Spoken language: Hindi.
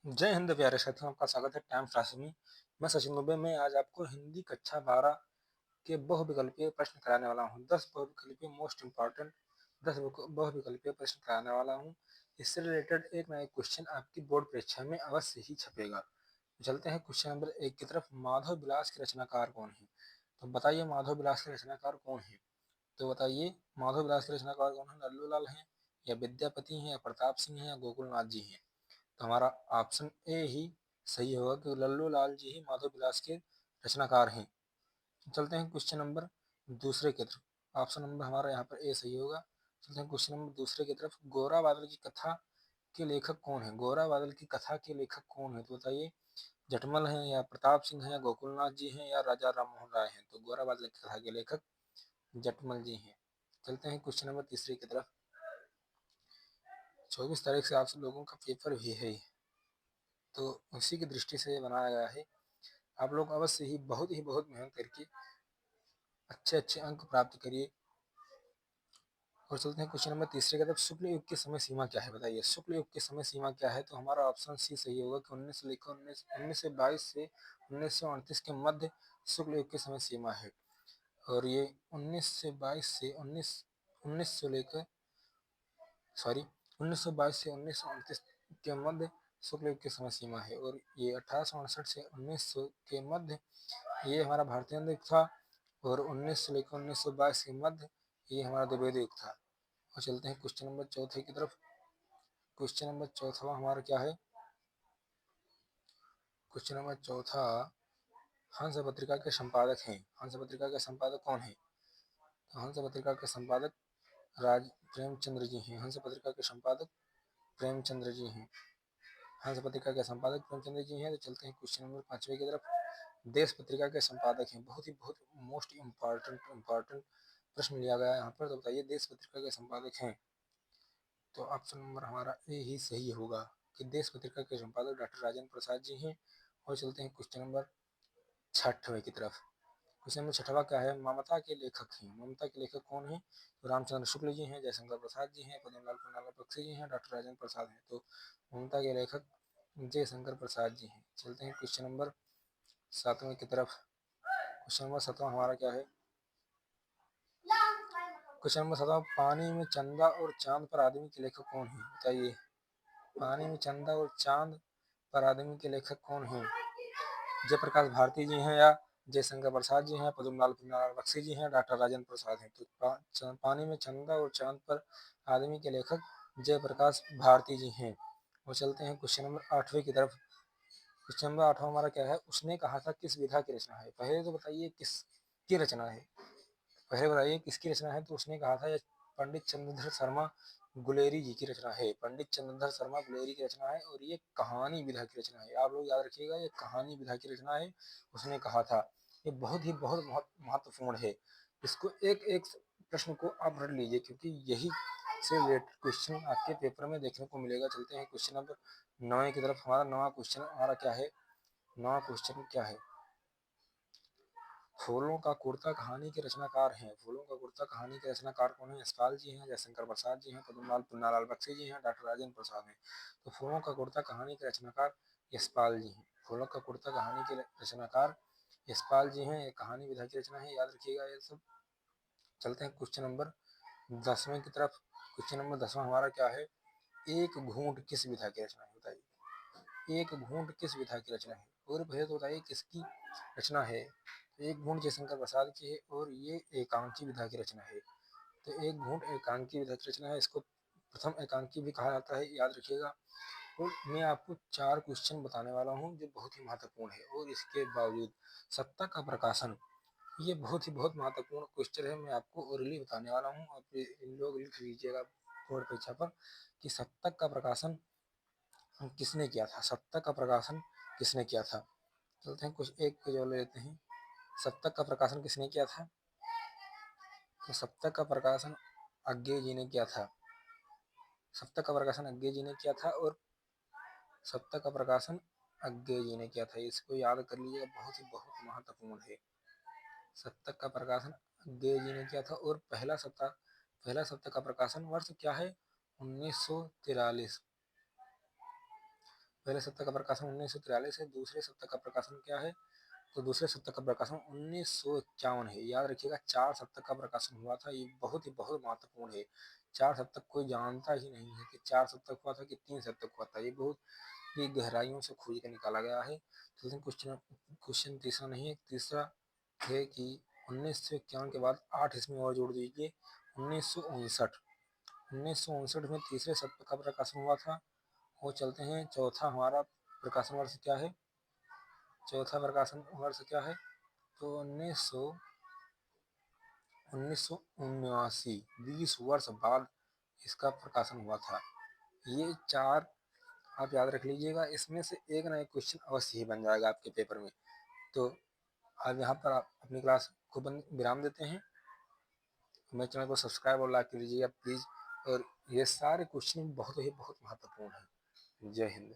जय हिंद प्यारे साथियों, आपका स्वागत है टाइम क्लासेस में। मैं सचिन दुबे में आज आपको हिंदी कक्षा 12 के बहुविकल्पीय प्रश्न कराने वाला हूँ। 10 बहुविकल्पीय मोस्ट इम्पॉर्टेंट 10 बहुविकल्पीय प्रश्न कराने वाला हूँ। इससे रिलेटेड एक ना एक क्वेश्चन आपकी बोर्ड परीक्षा में अवश्य ही छपेगा। तो चलते हैं क्वेश्चन नंबर 1 की तरफ। माधव विलास के रचनाकार कौन है? तो बताइए माधव विलास के रचनाकार कौन है? तो बताइए माधव विलास के रचनाकार कौन है? लल्लू लाल हैं, या विद्यापति हैं, या प्रताप सिंह हैं, या गोकुलनाथ जी हैं? तो हमारा ऑप्शन ए ही सही होगा कि लल्लू लाल जी ही माधव विलास के रचनाकार हैं। चलते हैं क्वेश्चन नंबर दूसरे की तरफ। ऑप्शन नंबर हमारा यहाँ पर ए सही होगा। चलते हैं क्वेश्चन नंबर दूसरे की तरफ। गोरा बादल की कथा के लेखक कौन है? गोरा बादल की कथा के लेखक कौन है? तो बताइए जटमल हैं, या प्रताप सिंह हैं, या गोकुलनाथ जी हैं, या राजा राममोहन राय हैं? तो गोरा बादल की कथा के लेखक जटमल जी हैं। चलते हैं क्वेश्चन नंबर तीसरे की तरफ। 24 तारीख से आप सब लोगों का पेपर भी है, तो उसी की दृष्टि से ये बनाया गया है। आप लोग अवश्य ही बहुत मेहनत करके अच्छे अच्छे अंक प्राप्त करिए। और चलते हैं क्वेश्चन नंबर तीसरे की तरफ। शुक्ल युग की समय सीमा क्या है? बताइए शुक्ल युग की समय सीमा क्या है? तो हमारा ऑप्शन सी सही होगा कि 19 से लेकर 1922 से 1938 के मध्य शुक्ल युग की समय सीमा है। और ये 1922 से 19 से लेकर सॉरी 1922 से 1938 के मध्य शुक्ल युग की समय सीमा है। और ये 1868 से 1900 के मध्य ये हमारा भारतीय युग था। और 19 से लेकर 1922 के मध्य ये हमारा द्विवेद युग था। और चलते हैं क्वेश्चन नंबर चौथे की तरफ। क्वेश्चन नंबर चौथा हमारा क्या है? क्वेश्चन नंबर चौथा, हंस पत्रिका के संपादक हैं। हंस पत्रिका के संपादक कौन है? तो हंस पत्रिका के संपादक राज प्रेमचंद्र जी हैं। हंस पत्रिका के संपादक प्रेमचंद्र जी हैं। हंस पत्रिका के संपादक प्रेमचंद्र जी हैं। तो चलते हैं क्वेश्चन नंबर पांचवे की तरफ। देश पत्रिका के संपादक हैं। बहुत मोस्ट इम्पॉर्टेंट प्रश्न लिया गया है यहाँ पर। तो बताइए देश पत्रिका के संपादक हैं। तो ऑप्शन नंबर हमारा ए ही सही होगा कि देश पत्रिका के संपादक डॉक्टर राजेंद्र प्रसाद जी हैं। और चलते हैं क्वेश्चन नंबर छठवें की तरफ। क्वेश्चन नंबर छठवा क्या है? ममता के लेखक हैं। ममता के लेखक कौन है? तो रामचंद्र शुक्ल जी हैं, जयशंकर प्रसाद जी हैं, पद्मलाल पुनाला बख्शी जी हैं, डॉक्टर राजेंद्र प्रसाद हैं। तो ममता के लेखक जयशंकर प्रसाद जी हैं। चलते हैं क्वेश्चन नंबर सातवें की तरफ। क्वेश्चन नंबर सातवां हमारा क्या है? क्वेश्चन नंबर सातवां, पानी में चंदा और चांद पर आदमी के लेखक कौन है? बताइए पानी में चंदा और चांद पर आदमी के लेखक कौन हैं? जयप्रकाश भारती जी हैं, या जयशंकर प्रसाद जी हैं, पद्मलाल बख्शी जी हैं, डॉक्टर राजेंद्र प्रसाद हैं? तो पानी में चंदा और चांद पर आदमी के लेखक जयप्रकाश भारती जी हैं। और चलते हैं क्वेश्चन नंबर आठवें की तरफ। क्वेश्चन नंबर आठवां हमारा क्या है? उसने कहा था किस विधा की रचना है? पहले तो बताइए किसकी रचना है? पहले बताइए किसकी रचना है? तो उसने कहा था पंडित चंद्रधर शर्मा गुलेरी जी की रचना है। पंडित चंद्रधर शर्मा गुलेरी की रचना है। और ये कहानी विधा की रचना है। आप लोग याद रखिएगा, ये कहानी विधा की रचना है। उसने कहा था। ये बहुत महत्वपूर्ण है। इसको एक एक प्रश्न को आप रट लीजिए, क्योंकि यही से रिलेटेड क्वेश्चन आपके पेपर में देखने को मिलेगा। चलते हैं क्वेश्चन नंबर 9 की तरफ। हमारा नवा क्वेश्चन हमारा क्या है? नवा क्वेश्चन क्या है? फूलों का कुर्ता कहानी के रचनाकार हैं। फूलों का कुर्ता कहानी के रचनाकार कौन है? यशपाल जी हैं, जयशंकर प्रसाद जी हैं, पद्मलाल पुन्नालाल बख्शी जी हैं, डॉक्टर राजेंद्र प्रसाद हैं? तो फूलों का कुर्ता कहानी के रचनाकार यशपाल जी हैं। फूलों का कुर्ता कहानी के रचनाकार यशपाल जी हैं। ये कहानी विधा की रचना है, याद रखिएगा ये सब। चलते हैं क्वेश्चन नंबर 10वें की तरफ। क्वेश्चन नंबर 10वां हमारा क्या है? एक घूंट किस विधा की रचना है? बताइए एक घूंट किस विधा की रचना है? और पहले तो बताइए किसकी रचना है? तो एक घूंट जयशंकर प्रसाद की है, और ये एकांकी विधा की रचना है। तो एक घूंट एकांकी विधा की रचना है। इसको प्रथम एकांकी भी कहा जाता है, याद रखिएगा। और मैं आपको 4 क्वेश्चन बताने वाला हूँ जो बहुत ही महत्वपूर्ण है। और इसके बावजूद सत्ता का प्रकाशन, ये बहुत महत्वपूर्ण क्वेश्चन है। मैं आपको ओरली बताने वाला हूँ। आप इन लोग लिख लीजिएगा बोर्ड परीक्षा पर कि सत्तक का प्रकाशन किसने किया था? सत्तक का प्रकाशन किसने किया था? चलते हैं कुछ एक जो ले लेते हैं। सत्तक का प्रकाशन किसने किया था? तो सप्तक का प्रकाशन अज्ञे जी ने किया था। सप्तक का प्रकाशन अज्ञे जी ने किया था। और सप्तक का प्रकाशन अज्ञे जी ने किया था। इसको याद कर लीजिएगा, बहुत महत्वपूर्ण है। सप्तक का प्रकाशन अज्ञे जी ने किया था। और पहला सप्तक का प्रकाशन वर्ष क्या है? 1943। पहले सप्ताह का प्रकाशन 1943 है, दूसरे सप्ताह का प्रकाशन क्या है? तो दूसरे सप्ताह का प्रकाशन 1951 है। याद रखिएगा 4 सप्ताह का प्रकाशन हुआ था, ये बहुत ही बहुत महत्वपूर्ण है। 4 सप्ताह कोई जानता ही नहीं है कि 4 सप्ताह हुआ था कि 3 सप्ताह हुआ था, ये बहुत ही गहराइयों से खोज के निकाला गया है। तो क्वेश्चन तीसरा नहीं है, तीसरा है कि 1951 के बाद 8 इसमें और जोड़ दीजिए, 1959। 1959 में तीसरे सप्ताह का प्रकाशन हुआ था। वो चलते हैं, चौथा हमारा प्रकाशन वर्ष क्या है? चौथा प्रकाशन वर्ष क्या है? तो 1979, 20 वर्ष बाद इसका प्रकाशन हुआ था। ये 4 आप याद रख लीजिएगा, इसमें से एक ना एक क्वेश्चन अवश्य ही बन जाएगा आपके पेपर में। तो आज यहाँ पर आप अपनी क्लास को विराम देते हैं। मेरे चैनल को सब्सक्राइब और लाइक कर लीजिएगा प्लीज़। और ये सारे क्वेश्चन बहुत ही बहुत महत्वपूर्ण हैं। जय हिंद।